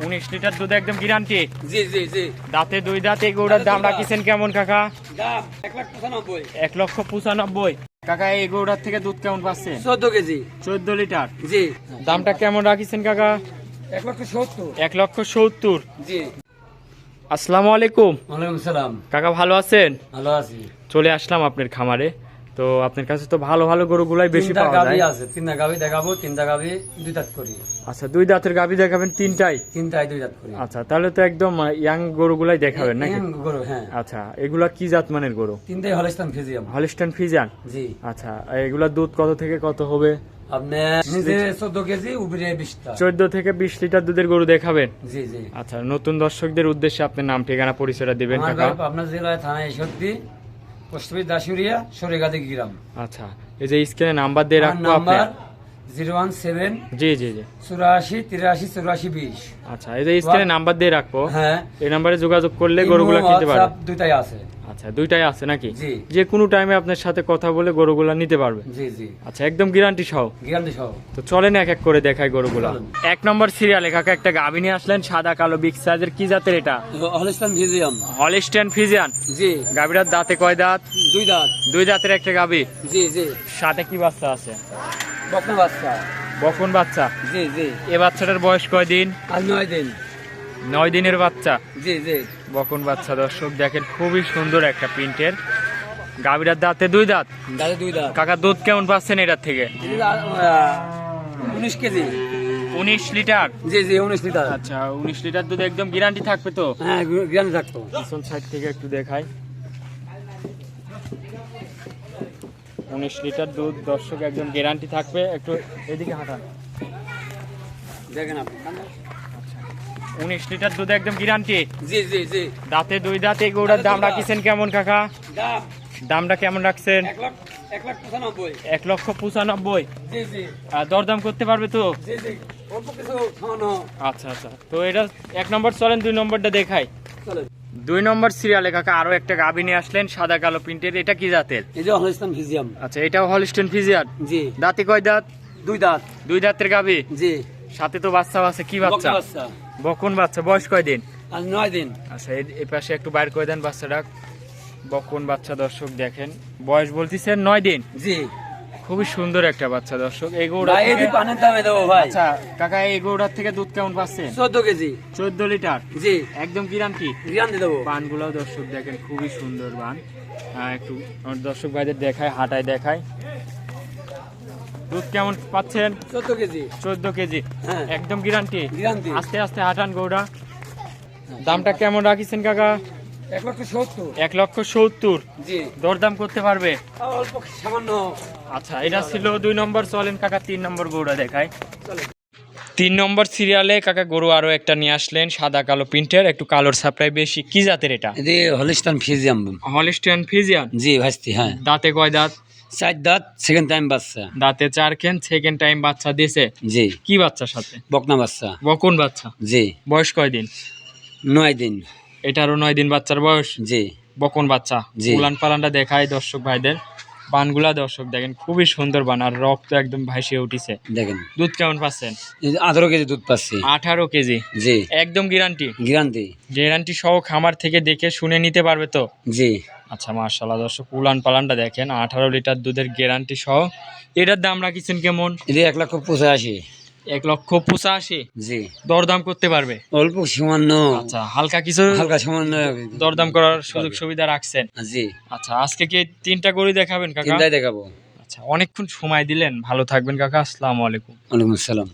19 litre দুধ একদম guarantee. জি জি জি। দাঁতে দুই দাঁত। এই গরুটার দাম রাখিছেন কেমন কাকা? দাম 1,95,000। 1,95,000। কাকা এই গরুটার থেকে দুধ কেমন পাচ্ছেন? 14 কেজি। 14 লিটার। জি। দামটা কেমন রাখিছেন কাকা? 1,70,000। 1,70,000। জি। আসসালামু আলাইকুম। ওয়ালাইকুম সালাম। কাকা ভালো আছেন? ভালো আছি। চলে আসলাম আপনার খামারে। তো আপনার কাছে তো ভালো ভালো গরুগুলাই বেশি পাওয়া যায়। গাভী আছে, তিনটা গাভী দেখাবো, তিনটা গাভী দুই দাঁত করি। আচ্ছা, দুই দাঁতের গাভী দেখাবেন তিনটাই? তিনটাই দুই দাঁত করি। আচ্ছা, তাহলে তো একদম ইয়াং গরুগুলাই দেখাবেন নাকি? গরু, হ্যাঁ। আচ্ছা, এগুলা কি জাত মানের গরু? তিনটাই হলস্টাইন ফ্রিজিয়ান। Holstein Friesian. জি। আচ্ছা, এগুলা দুধ কত থেকে কত হবে? আপনি নিজে 14 কেজি, উপরে 20টা। 14 থেকে 20 লিটার দুধের গরু দেখাবেন? জি জি। আচ্ছা, নতুন দর্শকদের উদ্দেশ্যে আপনার নাম ঠিকানা পরিচয়টা দিবেন আমার কাকা? বাড়ি পাবনা জেলায়, থানায় ঈশ্বরদী, পশ্চিমী দাসুরিয়া, সরেগাদি গ্রাম। আচ্ছা, এই যে স্ক্রিনে নাম্বার দিয়ে রাখবো আপনার। নাম্বার 017 জি জি জি। 84 83 84 20। আচ্ছা, এই যে স্ক্রিনে নাম্বার দিয়ে রাখবো। হ্যাঁ। এই নাম্বারে যোগাযোগ করলে গরুগুলা কিনতে পারবে? দুটাই আছে। আচ্ছা, দুইটাই আছে নাকি? জি। যে কোনো টাইমে আপনার সাথে কথা বলে গরুগুলা নিতে পারবে? জি জি। আচ্ছা, একদম গ্যারান্টি সহ? গ্যারান্টি সহ। তো চলেন এক এক করে দেখাই গরুগুলা। চলেন। 1 নম্বর সিরিয়ালে কাকা একটা গাভী নিয়ে আসলেন, সাদা কালো বিগ সাইজের। কি জাতের এটা? Holstein Friesian. Holstein Friesian. জি। গাভীটার দাঁতে কয় দাঁত? দুই দাঁত। দুই দাঁতের একটা গাভী। জি জি। সাথে কি বাচ্চা আছে? বকনা বাচ্চা। বকন বাচ্চা। জি জি। এ বাচ্চাটার বয়স কয় দিন? আর 9 দিন। 9 দিনের বাচ্চা। জি জি। বকন বাচ্চা। দর্শক দেখেন, খুবই সুন্দর একটা প্রিন্টের। গাভীটার দাঁতে দুই দাঁত। দাঁতে দুই দাঁত। কাকা দুধ কেমন পাচ্ছেন এটার থেকে? 19 কেজি। 19 লিটার। জি জি, 19 লিটার। আচ্ছা, 19 লিটার দুধ একদম গ্যারান্টি থাকবে তো? হ্যাঁ, গ্যারান্টি থাকতো। পিছন সাইড থেকে একটু দেখাই। 19 লিটার দুধ দর্শক একদম গ্যারান্টি থাকবে। একটু এদিকে হাঁটান। দেখেন আপনি। 19 লিটার দুধ একদম গ্যারান্টি। জি জি জি। দাঁতে দুই দাঁত। এই গরুটার দাম রাখিছেন কেমন কাকা? দাম দামটা কেমন রাখছেন? 1,95,000। 1,95,000। জি জি। দরদাম করতে পারবে তো? জি জি, অল্প কিছু খাওয়ানো। আচ্ছা আচ্ছা, তো এটা 1 নম্বর। চলেন 2 নম্বরটা দেখাই। চলে। 2 নম্বর সিরিয়ালে কাকা আরো একটা গাভী নিয়ে আসলেন, সাদা কালো প্রিন্টের। এটা কি জাতের? এই যে হলস্টাইন ফ্রিজিয়ান। আচ্ছা, এটাও হলস্টাইন ফ্রিজিয়ান। জি। দাঁতে কয় দাঁত? দুই দাঁত। দুই দাঁতের গাভী। জি। সাথে তো বাচ্চা আছে। কি বাচ্চা? বকনা বাচ্চা। বকন বাচ্চা। বয়স কয় দিন? আর 9 দিন। আচ্ছা, এই পাশে একটু বাইর করে দেন বাচ্চাটা। বকন বাচ্চা দর্শক দেখেন, বয়স বলতেছেন 9 দিন। জি। খুবই সুন্দর একটা বাচ্চা দর্শক। এই গরুটা ভাই, এই পানের দামে দেবো ভাই। আচ্ছা কাকা, এই গরুটার থেকে দুধ কেমন পাচ্ছেন? 14 কেজি। 14 লিটার। জি। একদম গ্যারান্টি। গ্যারান্টি দেবো। বানগুলো দর্শক দেখেন, খুবই সুন্দর বান। একটু আমার দর্শক ভাইদের দেখায়, হাঁটায় দেখায়। দুধ কেমন পাচ্ছেন? 14 কেজি। 14 কেজি। হ্যাঁ। একদম গ্যারান্টি। গ্যারান্টি। আস্তে আস্তে হাঁটান গরুটা। দামটা কেমন রাখিছেন কাকা? 1,70,000। 1,70,000। জি। দরদাম করতে পারবে? অল্প সামান্য। আচ্ছা, এটা ছিল 2 নম্বর। চলেন কাকা 3 নম্বর গরুটা দেখায়। চলে। 3 নম্বর সিরিয়ালে কাকা গরু আরো একটা নিয়ে আসলেন, সাদা কালো প্রিন্টের, একটু কালোর সাপ্লাই বেশি। কি জাতের এটা? এটি হলস্টাইন ফ্রিজিয়ান। Holstein Friesian. জি ভাইস্তি, হ্যাঁ। দাঁতে কয় দাঁত? 4 দাঁত, সেকেন্ড টাইম বাচ্চা। দাঁতে 4 কেন, সেকেন্ড টাইম বাচ্চা দিয়েছে। জি। কি বাচ্চার সাথে? বকনা বাচ্চা। বকন বাচ্চা। জি। বয়স কয় দিন? 9 দিন। এটারও 9 দিন বাচ্চার বয়স। জি। বকন বাচ্চা। জি। উলান পালানটা দেখায় দর্শক ভাইদের। বানগুলা দর্শক দেখেন, খুবই সুন্দর বান, আর রক্ত একদম ভাসিয়ে উঠিছে। দেখেন দুধ কেমন পাচ্ছেন? 18 কেজি দুধ পাচ্ছি। 18 কেজি। জি। একদম গ্যারান্টি। গ্যারান্টি। গ্যারান্টি সহ খামার থেকে দেখে শুনে নিতে পারবে তো? জি। আচ্ছা, মাশাআল্লাহ দর্শক, উলান পালানটা দেখেন, 18 লিটার দুধের গ্যারান্টি সহ। এটার দাম রাখিছেন কেমন? এটি 1,85,000। 1,85,000। জি। দরদাম করতে পারবে? অল্প সামান্য। আচ্ছা, হালকা কিছু হালকা সামান্য দরদাম করার সুযোগ সুবিধা রাখছেন? জি। আচ্ছা, আজকে কি 3টা গরু দেখাবেন কাকা? তিনটাই দেখাবো। আচ্ছা, অনেকক্ষণ সময় দিলেন। ভালো থাকবেন কাকা। আসসালামু আলাইকুম। ওয়ালাইকুম আসসালাম।